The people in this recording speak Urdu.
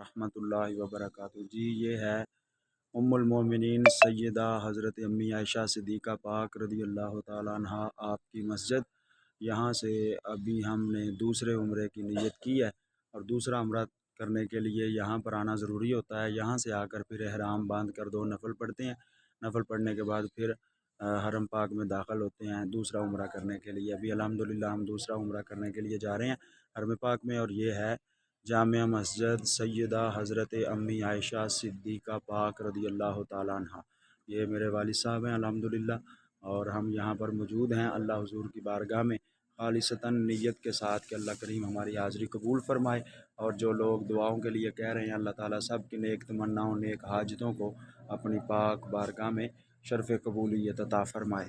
رحمۃ اللہ وبرکاتہ۔ جی یہ ہے ام المومنین سیدہ حضرت امی عائشہ صدیقہ پاک رضی اللہ تعالیٰ عنہ آپ کی مسجد۔ یہاں سے ابھی ہم نے دوسرے عمرے کی نیت کی ہے اور دوسرا عمرہ کرنے کے لیے یہاں پر آنا ضروری ہوتا ہے۔ یہاں سے آ کر پھر احرام باندھ کر 2 نفل پڑھتے ہیں۔ نفل پڑھنے کے بعد پھر حرم پاک میں داخل ہوتے ہیں دوسرا عمرہ کرنے کے لیے۔ ابھی الحمدللہ ہم دوسرا عمرہ کرنے کے لیے جا رہے ہیں حرم پاک میں، اور یہ ہے جامع مسجد سیدہ حضرت امی عائشہ صدیقہ پاک رضی اللہ تعالیٰ عنہ۔ یہ میرے والد صاحب ہیں الحمدللہ، اور ہم یہاں پر موجود ہیں اللہ حضور کی بارگاہ میں خالصتاً نیت کے ساتھ کہ اللہ کریم ہماری حاضری قبول فرمائے، اور جو لوگ دعاؤں کے لیے کہہ رہے ہیں اللہ تعالیٰ سب کی نیک تمناؤں نیک حاجتوں کو اپنی پاک بارگاہ میں شرف قبولیت عطا فرمائے۔